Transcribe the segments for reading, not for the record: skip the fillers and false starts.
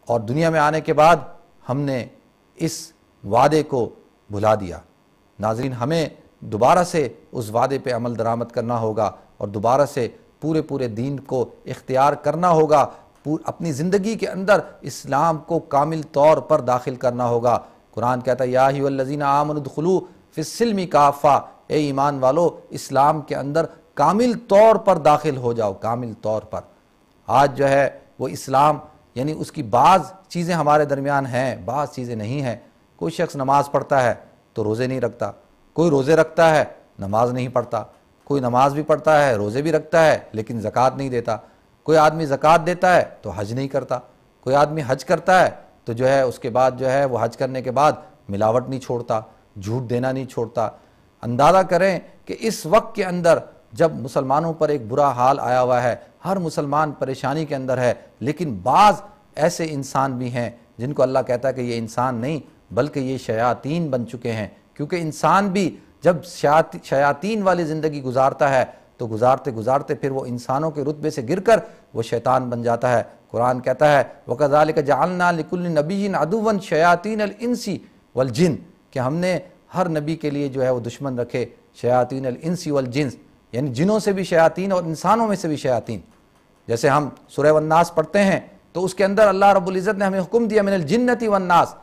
اور دنیا میں آنے کے بعد ہم نے اس وعدے کو بھلا دیا۔ ناظرین، ہمیں دوبارہ سے اس وعدے پہ عمل درآمد کرنا ہوگا اور دوبارہ سے پورے دین کو اختیار کرنا ہوگا، اپنی زندگی کے اندر اسلام کو کامل طور پر داخل کرنا ہوگا۔ قرآن کہتا ہے یا ایھا الذین آمنوا ادخلوا فی السلم کافہ، اے ایمان والو اسلام کے اندر کامل طور پر داخل ہو جاؤ، کامل طور پر۔ آج جو ہے وہ اسلام یعنی اس کی بعض چیزیں ہمارے درمیان ہیں، بعض چیزیں نہیں ہیں۔ کوئی شخص نماز پڑھتا ہے تو روزے نہیں رکھتا، کوئی روزے رکھتا ہے نماز نہیں پڑھتا، کوئی نماز بھی پڑھتا ہے روزے بھی رکھتا ہے لیکن زکوٰۃ نہیں دیتا، کوئی آدمی زکوٰۃ دیتا ہے تو حج نہیں کرتا، کوئی آدمی حج کرتا ہے تو جو ہے اس کے بعد جو ہے وہ حج کرنے کے بعد ملاوٹ نہیں چھوڑتا، جھوٹ دینا نہیں چھوڑتا۔ اندازہ کریں کہ اس وقت کے اندر جب مسلمانوں پر ایک برا حال آیا ہوا ہے، ہر مسلمان پریشانی کے اندر ہے، لیکن بعض ایسے انسان بھی ہیں جن کو اللہ کہتا ہے کہ یہ انسان نہیں بلکہ یہ شیاطین بن چکے ہیں، کیونکہ انسان بھی جب شیاطین والی زندگی گزارتا ہے تو گزارتے گزارتے پھر وہ انسانوں کے رتبے سے گر کر وہ شیطان بن جاتا ہے۔ قرآن کہتا ہے وَكَذَلِكَ جَعَلْنَا لِكُلِّ نَبِيٍّ عَدُوًّا شَيَاطِينَ الْإِنسِ وَالْجِنِّ، کہ ہم نے ہر نبی کے لیے جو ہے وہ دشمن رکھے شیاطین الانس والجن، یعنی جنوں سے بھی شیاطین اور انسانوں میں سے بھی شیاطین۔ جیسے ہم سورہ والناس پڑھتے ہیں تو اس کے اندر اللہ رب العزت نے ہمیں حکم دیا من الجنۃ والناس،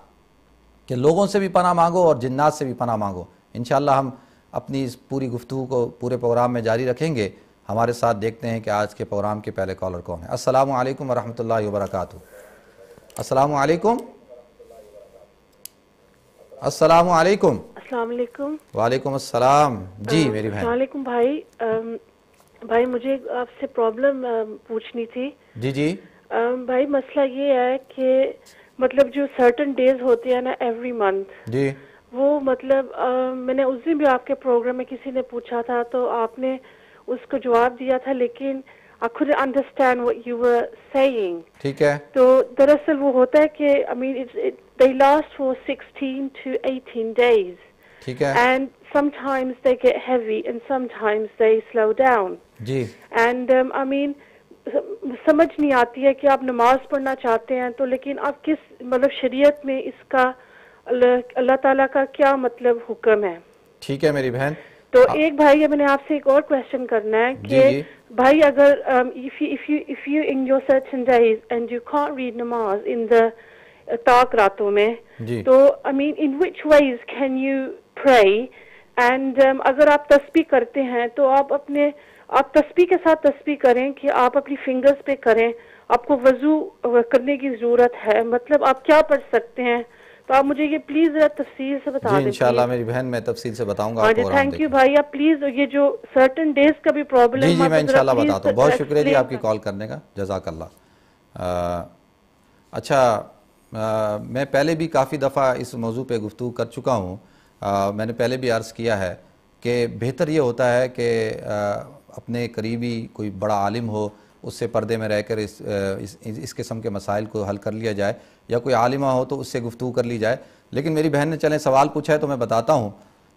کہ لوگوں سے بھی پناہ مانگو اور جنات سے بھی پناہ مانگو۔ انشاءاللہ ہم اپنی اس پوری گفتگو کو پورے پروگرام میں جاری رکھیں گے۔ ہمارے ساتھ دیکھتے ہیں کہ آج کے پروگرام کے پہلے کالر کون ہیں۔ السلام علیکم ورحمۃ اللہ وبرکاتہ۔ السلام علیکم۔ السلام علیکم۔ السلام علیکم۔ وعلیکم السلام۔ جی میری بہن۔ السلام علیکم بھائی مجھے آپ سے پرابلم پوچھنی تھی۔ جی بھائی مسئلہ یہ ہے کہ مطلب جو سرٹن ڈیز ہوتے ہیں نا ایوری منتھ، جی وہ مطلب میں نے اس دن بھی آپ کے پروگرام میں کسی نے پوچھا تھا تو آپ نے اس کو جواب دیا تھا، لیکن I couldn't understand what you were saying۔ ٹھیک ہے۔ تو دراصل وہ ہوتا ہے کہ I mean they last for 16 to 18 days۔ ٹھیک ہے۔ And sometimes they get heavy and sometimes they slow down۔ G And I mean سمجھ نہیں آتی ہے کہ آپ نماز پڑھنا چاہتے ہیں تو لیکن آپ کس مطلب شریعت میں اس کا اللہ تعالیٰ کا کیا مطلب حکم ہے؟ ٹھیک ہے میری بہن۔ تو ایک بھائی میں نے آپ سے ایک اور کویشچن کرنا ہے کہ بھائی اگر if you in your certain days and you can't read نماز in the طاق راتوں میں تو I mean in which ways can you pray and اگر آپ تسبیح کرتے ہیں تو آپ تسبیح کے ساتھ تسبیح کریں کہ آپ اپنی فنگرز پہ کریں، آپ کو وضو کرنے کی ضرورت ہے، مطلب آپ کیا پڑھ سکتے ہیں؟ تو آپ مجھے یہ پلیز ذرا تفصیل سے بتا دیں۔ جی انشاءاللہ میری بہن میں تفصیل سے بتاؤں گا آپ کو۔ تھینک یو بھائی، آپ پلیز یہ جو سرٹن ڈیز کا بھی پرابلم ہے جی میں انشاءاللہ بتاتا ہوں۔ بہت شکریہ جی آپ کی کال کرنے کا، جزاک اللہ۔ اچھا میں پہلے بھی کافی دفعہ اس موضوع پہ گفتگو کر چکا ہوں۔ میں نے پہلے بھی عرض کیا ہے کہ بہتر یہ ہوتا ہے کہ اپنے قریبی کوئی بڑا عالم ہو، اس سے پردے میں رہ کر اس قسم کے مسائل کو حل کر لیا جائے، یا کوئی عالمہ ہو تو اس سے گفتگو کر لی جائے۔ لیکن میری بہن نے چلیں سوال پوچھا ہے تو میں بتاتا ہوں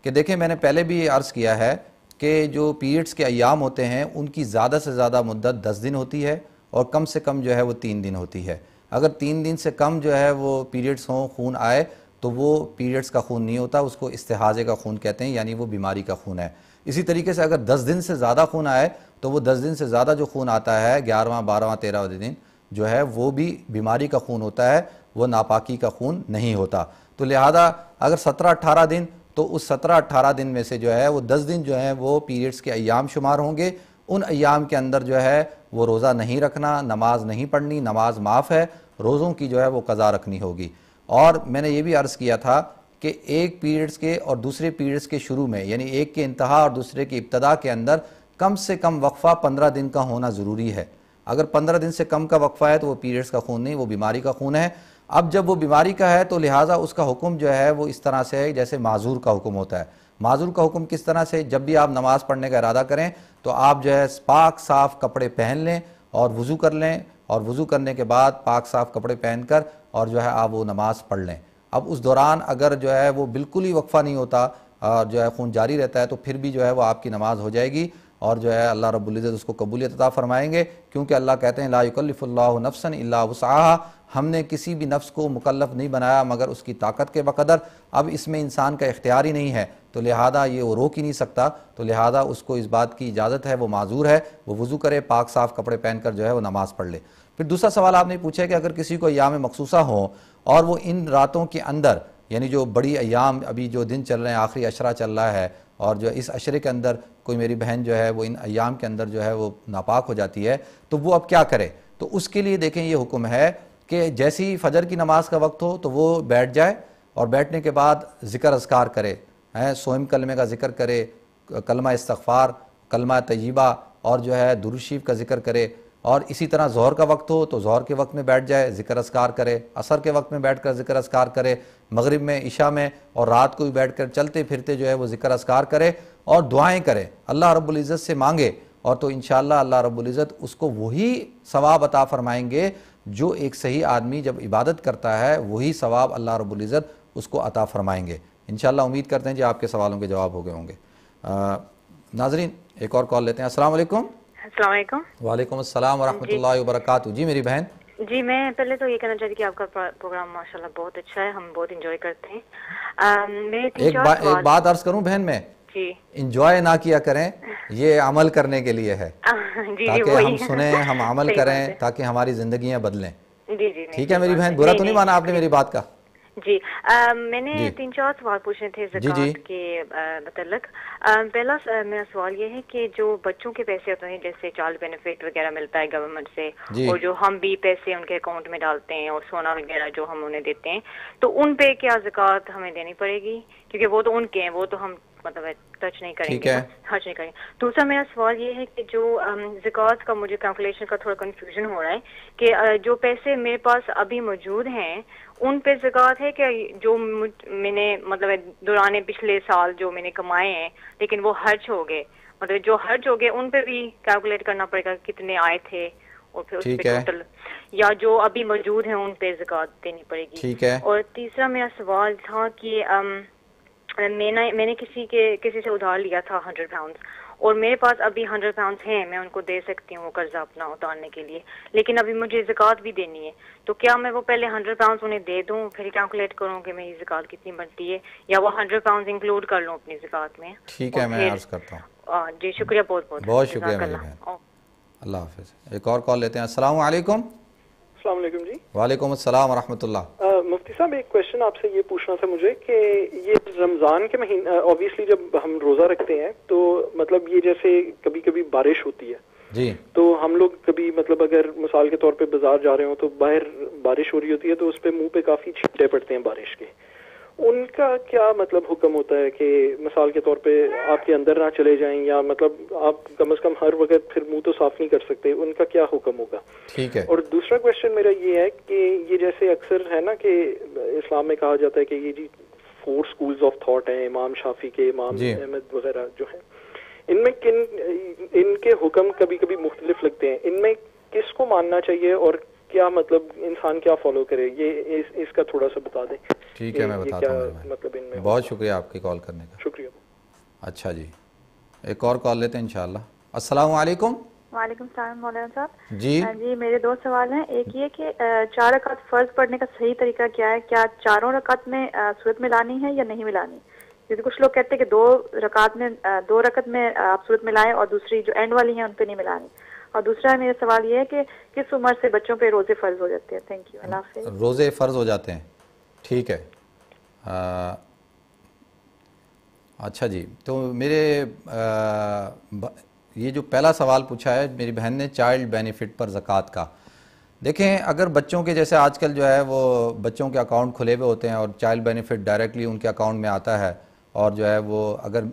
کہ دیکھیں میں نے پہلے بھی عرض کیا ہے کہ جو پیریڈز کے ایام ہوتے ہیں ان کی زیادہ سے زیادہ مدت 10 دن ہوتی ہے اور کم سے کم جو ہے وہ 3 دن ہوتی ہے۔ اگر 3 دن سے کم جو ہے وہ پیریڈز ہوں، خون آئے، تو وہ پیریڈز کا خون نہیں ہوتا، اس کو استحاضے کا خون کہتے ہیں، یعنی وہ بیماری کا خون ہے۔ اسی طریقے سے اگر 10 دن سے زیادہ خون آئے تو وہ 10 دن سے زیادہ جو خون آتا ہے 11واں 12واں 13واں دن جو ہے وہ بھی بیماری کا خون ہوتا ہے، وہ ناپاکی کا خون نہیں ہوتا۔ تو لہذا اگر 17-18 دن تو اس 17-18 دن میں سے جو ہے وہ 10 دن جو ہیں وہ پیریڈز کے ایام شمار ہوں گے۔ ان ایام کے اندر جو ہے وہ روزہ نہیں رکھنا، نماز نہیں پڑھنی، نماز معاف ہے، روزوں کی جو ہے وہ قضا رکھنی ہوگی۔ اور میں نے یہ بھی عرض کیا تھا کہ ایک پیریڈز کے اور دوسرے پیریڈز کے شروع میں، یعنی ایک کے انتہا اور دوسرے کی ابتدا کے اندر کم سے کم وقفہ 15 دن کا ہونا ضروری ہے۔ اگر 15 دن سے کم کا وقفہ ہے تو وہ پیریڈز کا خون نہیں، وہ بیماری کا خون ہے۔ اب جب وہ بیماری کا ہے تو لہٰذا اس کا حکم جو ہے وہ اس طرح سے ہے جیسے معذور کا حکم ہوتا ہے۔ معذور کا حکم کس طرح سے؟ جب بھی آپ نماز پڑھنے کا ارادہ کریں تو آپ جو ہے پاک صاف کپڑے پہن لیں اور وضو کر لیں، اور وضو کرنے کے بعد پاک صاف کپڑے پہن کر اور جو ہے آپ وہ نماز پڑھ لیں۔ اب اس دوران اگر جو ہے وہ بالکل ہی وقفہ نہیں ہوتا اور جو ہے خون جاری رہتا ہے تو پھر بھی جو ہے وہ آپ کی نماز ہو جائے گی، اور جو ہے اللہ رب العزت اس کو قبولیت عطا فرمائیں گے، کیونکہ اللہ کہتے ہیں لا یکلف اللہ نفسا الا وسعہا، ہم نے کسی بھی نفس کو مکلف نہیں بنایا مگر اس کی طاقت کے بقدر. اب اس میں انسان کا اختیار ہی نہیں ہے تو لہذا یہ وہ روک ہی نہیں سکتا, تو لہذا اس کو اس بات کی اجازت ہے, وہ معذور ہے, وہ وضو کرے, پاک صاف کپڑے پہن کر جو ہے وہ نماز پڑھ لے. پھر دوسرا سوال آپ نے پوچھا کہ اگر کسی کو ایام مخصوصہ ہوں اور وہ ان راتوں کے اندر, یعنی جو بڑی ایام ابھی جو دن چل رہے ہیں, آخری عشرہ چل رہا ہے, اور جو اس عشرے کے اندر کوئی میری بہن جو ہے وہ ان ایام کے اندر جو ہے وہ ناپاک ہو جاتی ہے, تو وہ اب کیا کرے؟ تو اس کے لیے دیکھیں یہ حکم ہے کہ جیسی فجر کی نماز کا وقت ہو تو وہ بیٹھ جائے, اور بیٹھنے کے بعد ذکر اذکار کرے, سوئم کلمے کا ذکر کرے, کلمہ استغفار, کلمہ طیبہ, اور جو ہے درود شریف کا ذکر کرے. اور اسی طرح ظہر کا وقت ہو تو ظہر کے وقت میں بیٹھ جائے, ذکر اذکار کرے, عصر کے وقت میں بیٹھ کر ذکر اذکار کرے, مغرب میں, عشاء میں, اور رات کو بھی بیٹھ کر چلتے پھرتے جو ہے وہ ذکر اذکار کرے اور دعائیں کرے, اللہ رب العزت سے مانگے, اور تو انشاءاللہ اللہ رب العزت اس کو وہی ثواب عطا فرمائیں گے جو ایک صحیح آدمی جب عبادت کرتا ہے, وہی ثواب اللہ رب العزت اس کو عطا فرمائیں گے انشاءاللہ. امید کرتے ہیں جی آپ کے سوالوں کے جواب ہو گئے ہوں گے. ناظرین ایک اور کال لیتے ہیں. السلام علیکم. السلام علیکم. وعلیکم السلام ورحمۃ اللہ وبرکاتہ. جی میری بہن. جی میں پہلے تو یہ کہنا چاہتی کہ آپ کا پروگرام ماشاءاللہ بہت اچھا ہے, ہم بہت انجوائے کرتے ہیں. ایک بات عرض کروں بہن, میں انجوائے نہ کیا کریں, یہ عمل کرنے کے لیے ہے تاکہ ہم سنیں, ہم عمل کریں تاکہ ہماری زندگیاں بدلیں. ٹھیک ہے میری بہن, برا تو نہیں مانا آپ نے میری بات کا؟ جی میں نے 3-4 سوال پوچھنے تھے زکوٰۃ کے متعلق. پہلا میرا سوال یہ ہے کہ جو بچوں کے پیسے ہوتے ہیں جیسے چائلڈ بینیفٹ وغیرہ ملتا ہے گورنمنٹ سے, اور جو ہم بھی پیسے ان کے اکاؤنٹ میں ڈالتے ہیں اور سونا وغیرہ جو ہم انہیں دیتے ہیں, تو ان پہ کیا زکوٰۃ ہمیں دینی پڑے گی؟ کیونکہ وہ تو ان کے ہیں, وہ تو ہم مطلب ٹچ نہیں کریں گے, خرچ نہیں کریں گے. دوسرا میرا سوال یہ ہے کہ جو زکوٰۃ کا مجھے کیلکولیشن کا تھوڑا کنفیوژن ہو رہا ہے کہ جو پیسے میرے پاس ابھی موجود ہیں ان پہ زکوٰۃ ہے کہ جو میں نے مطلب دوران پچھلے سال جو میں نے کمائے ہیں لیکن وہ خرچ ہو گئے, مطلب جو خرچ ہو گئے ان پہ بھی کیلکولیٹ کرنا پڑے گا کتنے آئے تھے, اور پھر اس پہ ٹوٹل, یا جو ابھی موجود ہیں ان پہ زکوٰۃ دینی پڑے گی. اور تیسرا میرا سوال تھا کہ میں نے کسی سے ادھار لیا تھا 100 پاؤنڈ, اور میرے پاس ابھی 100 پاؤنڈ ہیں, میں ان کو دے سکتی ہوں قرضہ اپنا اتارنے کے لیے, لیکن ابھی مجھے زکوٰۃ بھی دینی ہے, تو کیا میں وہ پہلے 100 پاؤنڈ انہیں دے دوں پھر کیلکولیٹ کروں کہ میری زکوٰۃ کتنی بنتی ہے, یا وہ 100 پاؤنڈ انکلوڈ کر لوں اپنی زکوٰۃ میں؟ ٹھیک ہے, میں عرض کرتا ہوں. جی شکریہ, بہت بہت بہت شکریہ میری بہن, اللہ حافظ. ایک اور کال لیتے ہیں. السلام علیکم. السلام علیکم. جی وعلیکم السلام ورحمۃ اللہ. مفتی صاحب ایک کوشچن آپ سے یہ پوچھنا تھا مجھے کہ یہ رمضان کے مہینے اوبیسلی جب ہم روزہ رکھتے ہیں تو مطلب یہ جیسے کبھی کبھی بارش ہوتی ہے جی, تو ہم لوگ کبھی مطلب اگر مثال کے طور پہ بازار جا رہے ہوں تو باہر بارش ہو رہی ہوتی ہے تو اس پہ منہ پہ کافی چھینٹے پڑتے ہیں بارش کے, ان کا کیا مطلب حکم ہوتا ہے کہ مثال کے طور پہ آپ کے اندر نہ چلے جائیں, یا مطلب آپ کم از کم ہر وقت پھر منہ تو صاف نہیں کر سکتے, ان کا کیا حکم ہوگا؟ ٹھیک ہے. اور دوسرا کویشچن میرا یہ ہے کہ یہ جیسے اکثر ہے نا کہ اسلام میں کہا جاتا ہے کہ یہ جی 4 schools آف تھاٹ ہیں, امام شافعی کے, امام احمد وغیرہ جو ہیں, ان میں ان کے حکم کبھی کبھی مختلف لگتے ہیں, ان میں کس کو ماننا چاہیے اور کیا مطلب انسان کیا فالو کرے, یہ اس کا تھوڑا سا بتا دیں. ٹھیک ہے, میں بتاتا ہوں. مطلب ان میں بہت شکریہ آپ کی کال کرنے کا. شکریہ. اچھا جی, ایک اور کال لیتے ہیں انشاءاللہ. السلام علیکم. وعلیکم السلام مولانا صاحب. جی میرے 2 سوال ہیں. ایک یہ کہ 4 رکعت فرض پڑھنے کا صحیح طریقہ کیا ہے, کیا 4 رکعت میں سورت ملانی ہے یا نہیں ملانی؟ کیونکہ کچھ لوگ کہتے ہیں کہ 2 رکعت میں آپ سورت ملائیں اور دوسری جو اینڈ والی ہیں ان پہ نہیں ملانی. اور دوسرا میرا سوال یہ ہے کہ کس عمر سے بچوں پہ روزے فرض ہو جاتے ہیں؟ تھینک یو, اللہ حافظ. روزے فرض ہو جاتے ہیں, ٹھیک ہے. اچھا جی, تو میرے یہ جو پہلا سوال پوچھا ہے میری بہن نے چائلڈ بینیفٹ پر زکوٰۃ کا, دیکھیں اگر بچوں کے جیسے آج کل جو ہے وہ بچوں کے اکاؤنٹ کھلے ہوئے ہوتے ہیں اور چائلڈ بینیفٹ ڈائریکٹلی ان کے اکاؤنٹ میں آتا ہے, اور جو ہے وہ اگر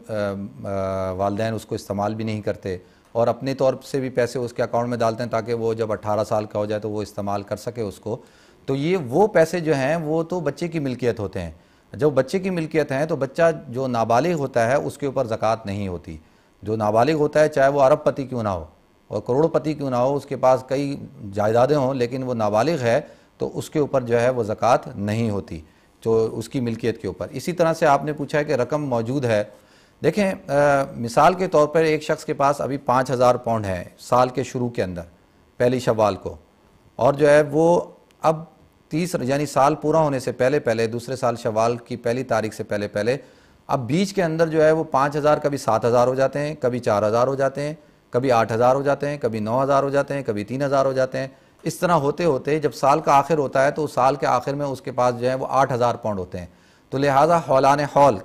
والدین اس کو استعمال بھی نہیں کرتے اور اپنے طور سے بھی پیسے اس کے اکاؤنٹ میں ڈالتے ہیں تاکہ وہ جب 18 سال کا ہو جائے تو وہ استعمال کر سکے اس کو, تو یہ وہ پیسے جو ہیں وہ تو بچے کی ملکیت ہوتے ہیں. جب بچے کی ملکیت ہیں تو بچہ جو نابالغ ہوتا ہے اس کے اوپر زکوٰۃ نہیں ہوتی. جو نابالغ ہوتا ہے چاہے وہ ارب پتی کیوں نہ ہو اور کروڑ پتی کیوں نہ ہو, اس کے پاس کئی جائیدادیں ہوں لیکن وہ نابالغ ہے تو اس کے اوپر جو ہے وہ زکوٰۃ نہیں ہوتی جو اس کی ملکیت کے اوپر. اسی طرح سے آپ نے پوچھا ہے کہ رقم موجود ہے. دیکھیں مثال کے طور پر ایک شخص کے پاس ابھی 5000 پاؤنڈ ہے سال کے شروع کے اندر پہلی شوال کو, اور جو ہے وہ اب 30 یعنی سال پورا ہونے سے پہلے دوسرے سال شوال کی پہلی تاریخ سے پہلے اب بیچ کے اندر جو ہے وہ 5000 کبھی 7000 ہو جاتے ہیں، کبھی 4000 ہو جاتے ہیں، کبھی 8000 ہو جاتے ہیں، کبھی 9000 ہو جاتے ہیں، کبھی 3000 ہو جاتے ہیں. اس طرح ہوتے جب سال کا آخر ہوتا ہے تو سال کے آخر میں اس کے پاس جو ہے وہ 8000 پاؤنڈ ہوتے ہیں. تو لہٰذا حولان حول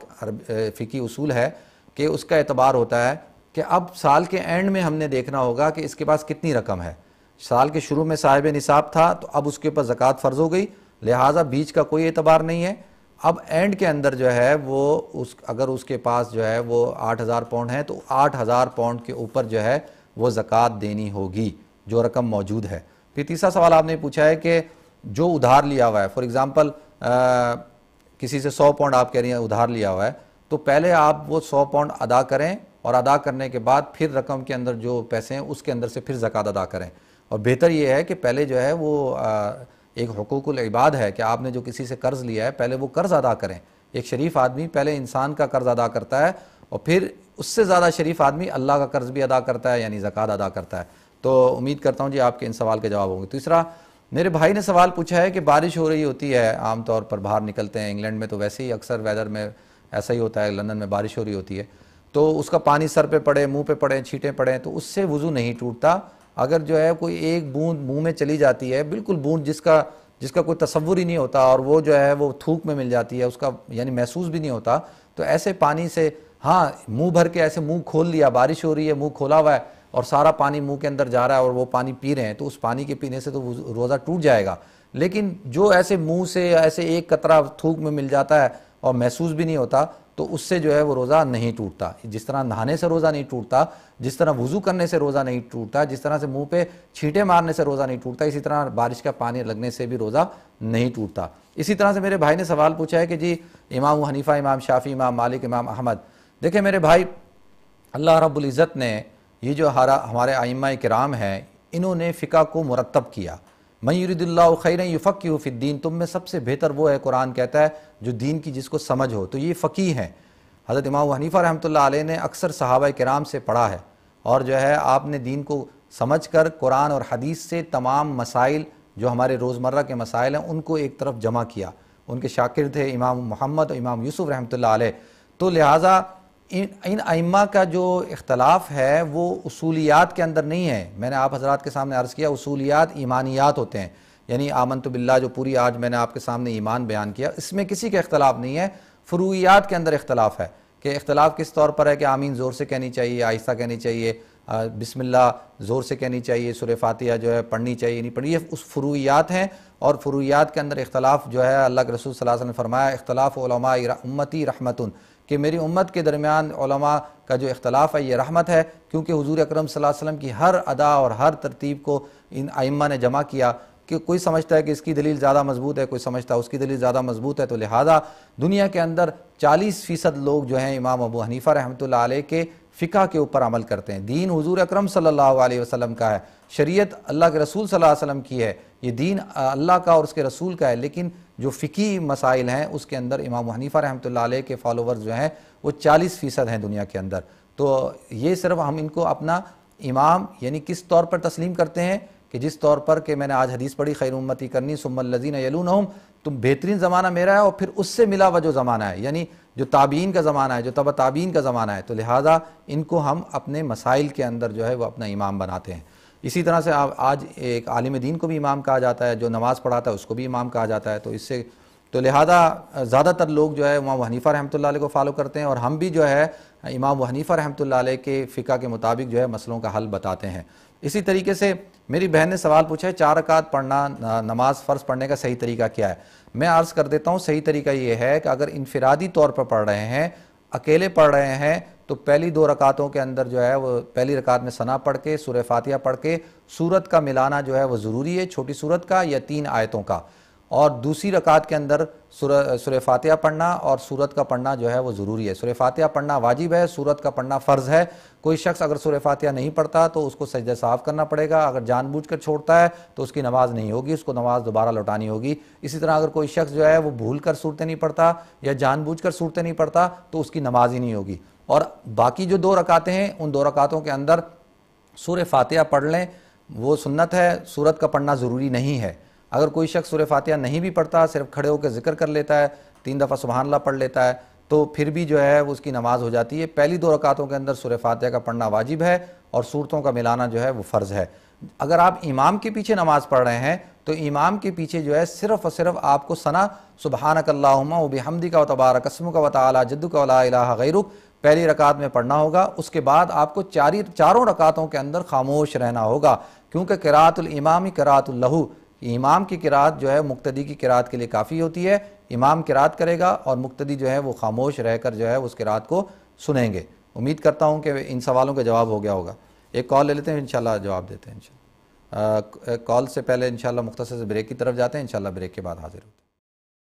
فقہی اصول ہے کہ اس کا اعتبار ہوتا ہے کہ اب سال کے اینڈ میں ہم نے دیکھنا ہوگا کہ اس کے پاس کتنی رقم ہے. سال کے شروع میں صاحب نصاب تھا تو اب اس کے اوپر زکوٰۃ فرض ہو گئی، لہٰذا بیچ کا کوئی اعتبار نہیں ہے. اب اینڈ کے اندر جو ہے وہ اگر اس کے پاس جو ہے وہ 8000 پاؤنڈ ہیں تو 8000 پاؤنڈ کے اوپر جو ہے وہ زکوٰۃ دینی ہوگی جو رقم موجود ہے. پھر تیسرا سوال آپ نے پوچھا ہے کہ جو ادھار لیا ہوا ہے، فار ایگزامپل کسی سے 100 پاؤنڈ آپ کہہ رہی ہیں ادھار لیا ہوا ہے، تو پہلے آپ وہ 100 پاؤنڈ ادا کریں اور ادا کرنے کے بعد پھر رقم کے اندر جو پیسے ہیں اس کے اندر سے پھر زکوٰۃ ادا کریں. اور بہتر یہ ہے کہ پہلے جو ہے وہ ایک حقوق العباد ہے کہ آپ نے جو کسی سے قرض لیا ہے پہلے وہ قرض ادا کریں. ایک شریف آدمی پہلے انسان کا قرض ادا کرتا ہے اور پھر اس سے زیادہ شریف آدمی اللہ کا قرض بھی ادا کرتا ہے، یعنی زکوٰۃ ادا کرتا ہے. تو امید کرتا ہوں جی آپ کے ان سوال کے جواب ہوں گے. تیسرا میرے بھائی نے سوال پوچھا ہے کہ بارش ہو رہی ہوتی ہے، عام طور پر باہر نکلتے ہیں، انگلینڈ میں تو ویسے ہی اکثر ویدر میں ایسا ہی ہوتا ہے، لندن میں بارش ہو رہی ہوتی ہے، تو اس کا پانی سر پہ پڑے، منہ پہ پڑے، چھینٹیں پڑیں تو اس سے وضو نہیں ٹوٹتا. اگر جو ہے کوئی ایک بوند منہ میں چلی جاتی ہے، بالکل بوند جس کا کوئی تصور ہی نہیں ہوتا اور وہ جو ہے وہ تھوک میں مل جاتی ہے، اس کا یعنی محسوس بھی نہیں ہوتا، تو ایسے پانی سے ہاں منہ بھر کے ایسے منہ کھول لیا، بارش ہو رہی ہے، منہ کھولا ہوا ہے اور سارا پانی منہ کے اندر جا رہا ہے اور وہ پانی پی رہے ہیں، تو اس پانی کے پینے سے تو روزہ ٹوٹ جائے گا. لیکن جو ایسے منہ سے ایسے ایک قطرہ تھوک میں مل جاتا ہے اور محسوس بھی نہیں ہوتا تو اس سے جو ہے وہ روزہ نہیں ٹوٹتا. جس طرح نہانے سے روزہ نہیں ٹوٹتا، جس طرح وضو کرنے سے روزہ نہیں ٹوٹتا، جس طرح سے منہ پہ چھینٹے مارنے سے روزہ نہیں ٹوٹتا، اسی طرح بارش کا پانی لگنے سے بھی روزہ نہیں ٹوٹتا. اسی طرح سے میرے بھائی نے سوال پوچھا ہے کہ جی امام ابو حنیفہ، امام شافعی، امام مالک، امام احمد. دیکھیں میرے بھائی، اللہ رب العزت نے یہ جو ہمارے ائمہ کرام ہیں انہوں نے فقہ کو مرتب کیا. من یرید اللہ خیرا یفقہہ فی الدین، تم میں سب سے بہتر وہ ہے، قرآن کہتا ہے، جو دین کی جس کو سمجھ ہو. تو یہ فقیہ ہیں. حضرت امام ابو حنیفہ رحمۃ اللہ علیہ نے اکثر صحابہ کرام سے پڑھا ہے اور جو ہے آپ نے دین کو سمجھ کر قرآن اور حدیث سے تمام مسائل جو ہمارے روزمرہ کے مسائل ہیں ان کو ایک طرف جمع کیا. ان کے شاگرد تھے امام محمد اور امام یوسف رحمۃ اللہ علیہ. تو لہٰذا ان ائمہ کا جو اختلاف ہے وہ اصولیات کے اندر نہیں ہے. میں نے آپ حضرات کے سامنے عرض کیا اصولیات ایمانیات ہوتے ہیں، یعنی آمنت باللہ جو پوری آج میں نے آپ کے سامنے ایمان بیان کیا، اس میں کسی کا اختلاف نہیں ہے. فروعیات کے اندر اختلاف ہے کہ اختلاف کس طور پر ہے کہ آمین زور سے کہنی چاہیے، آہستہ کہنی چاہیے، بسم اللہ زور سے کہنی چاہیے، سورہ فاتحہ جو ہے پڑھنی چاہیے نہیں پڑھنی، یہ اس فروعیات ہیں. اور فروعیات کے اندر اختلاف جو ہے اللہ کے رسول صلی اللہ علیہ وسلم نے فرمایا اختلاف علماء امتی رحمتن، کہ میری امت کے درمیان علماء کا جو اختلاف ہے یہ رحمت ہے، کیونکہ حضور اکرم صلی اللہ علیہ وسلم کی ہر ادا اور ہر ترتیب کو ان ائمہ نے جمع کیا کہ کوئی سمجھتا ہے کہ اس کی دلیل زیادہ مضبوط ہے، کوئی سمجھتا ہے اس کی دلیل زیادہ مضبوط ہے. تو لہٰذا دنیا کے اندر 40% لوگ جو ہیں امام ابو حنیفہ رحمۃ اللہ علیہ کے فقہ کے اوپر عمل کرتے ہیں. دین حضور اکرم صلی اللہ علیہ وسلم کا ہے، شریعت اللہ کے رسول صلی اللہ علیہ وسلم کی ہے، یہ دین اللہ کا اور اس کے رسول کا ہے. لیکن جو فقہی مسائل ہیں اس کے اندر امام حنیفہ رحمۃ اللہ علیہ کے فالوورز جو ہیں وہ 40% ہیں دنیا کے اندر. تو یہ صرف ہم ان کو اپنا امام یعنی کس طور پر تسلیم کرتے ہیں کہ جس طور پر کہ میں نے آج حدیث پڑھی خیر امتی کرنی ثم الذین یلونہم، تم بہترین زمانہ میرا ہے اور پھر اس سے ملا وہ جو زمانہ ہے، یعنی جو تابعین کا زمانہ ہے، جو تبع تابعین کا زمانہ ہے. تو لہٰذا ان کو ہم اپنے مسائل کے اندر جو ہے وہ اپنا امام بناتے ہیں. اسی طرح سے آج ایک عالم دین کو بھی امام کہا جاتا ہے، جو نماز پڑھاتا ہے اس کو بھی امام کہا جاتا ہے. تو اس سے تو لہٰذا زیادہ تر لوگ جو ہے امام ابو حنیفہ رحمۃ اللہ علیہ کو فالو کرتے ہیں اور ہم بھی جو ہے امام ابو حنیفہ رحمۃ اللہ علیہ کے فقہ کے مطابق جو ہے مسئلوں کا حل بتاتے ہیں. اسی طریقے سے میری بہن نے سوال پوچھا ہے 4 رکعت پڑھنا نماز فرض پڑھنے کا صحیح طریقہ کیا ہے. میں عرض کر دیتا ہوں صحیح طریقہ یہ ہے کہ اگر انفرادی طور پر پڑھ رہے ہیں، اکیلے پڑھ رہے ہیں، تو پہلی 2 رکعتوں کے اندر جو ہے وہ پہلی رکعت میں ثنا پڑھ کے سورہ فاتحہ پڑھ کے سورت کا ملانا جو ہے وہ ضروری ہے، چھوٹی سورت کا یا 3 آیتوں کا. اور دوسری رکعت کے اندر سورہ فاتحہ پڑھنا اور سورت کا پڑھنا جو ہے وہ ضروری ہے. سورہ فاتحہ پڑھنا واجب ہے، سورت کا پڑھنا فرض ہے. کوئی شخص اگر سورہ فاتحہ نہیں پڑھتا تو اس کو سجدہ صاف کرنا پڑے گا، اگر جان بوجھ کر چھوڑتا ہے تو اس کی نماز نہیں ہوگی، اس کو نماز دوبارہ لوٹانی ہوگی. اسی طرح اگر کوئی شخص جو ہے وہ بھول کر صورتیں نہیں پڑھتا یا جان بوجھ کر صورتیں نہیں پڑھتا تو اس کی نماز ہی نہیں ہوگی. اور باقی جو 2 رکعتیں ہیں ان 2 رکعتوں کے اندر سورہ فاتحہ پڑھ لیں، وہ سنت ہے، سورت کا پڑھنا ضروری نہیں ہے. اگر کوئی شخص سورہ فاتحہ نہیں بھی پڑھتا، صرف کھڑے ہو کے ذکر کر لیتا ہے، 3 دفعہ سبحان اللہ پڑھ لیتا ہے، تو پھر بھی جو ہے اس کی نماز ہو جاتی ہے۔ پہلی 2 رکعتوں کے اندر سورہ فاتحہ کا پڑھنا واجب ہے اور صورتوں کا ملانا جو ہے وہ فرض ہے۔ اگر آپ امام کے پیچھے نماز پڑھ رہے ہیں تو امام کے پیچھے جو ہے صرف اور صرف آپ کو ثنا سبحانک اللہم و بحمدک و تبارک اسمک و تعالی جدک و لا الہ غیرک پہلی رکعت میں پڑھنا ہوگا۔ اس کے بعد آپ کو چاروں رکعتوں کے اندر خاموش رہنا ہوگا، کیونکہ قراءۃ الامام قراءۃ لہ، امام کی قراءت جو ہے مقتدی کی قراءت کے لیے کافی ہوتی ہے۔ امام قراءت کرے گا اور مقتدی جو ہے وہ خاموش رہ کر جو ہے اس قراءت کو سنیں گے۔ امید کرتا ہوں کہ ان سوالوں کا جواب ہو گیا ہوگا۔ ایک کال لے لیتے ہیں، انشاءاللہ جواب دیتے ہیں انشاءاللہ۔ کال سے پہلے انشاءاللہ مختصر سے بریک کی طرف جاتے ہیں، انشاءاللہ بریک کے بعد حاضر ہوتے ہیں۔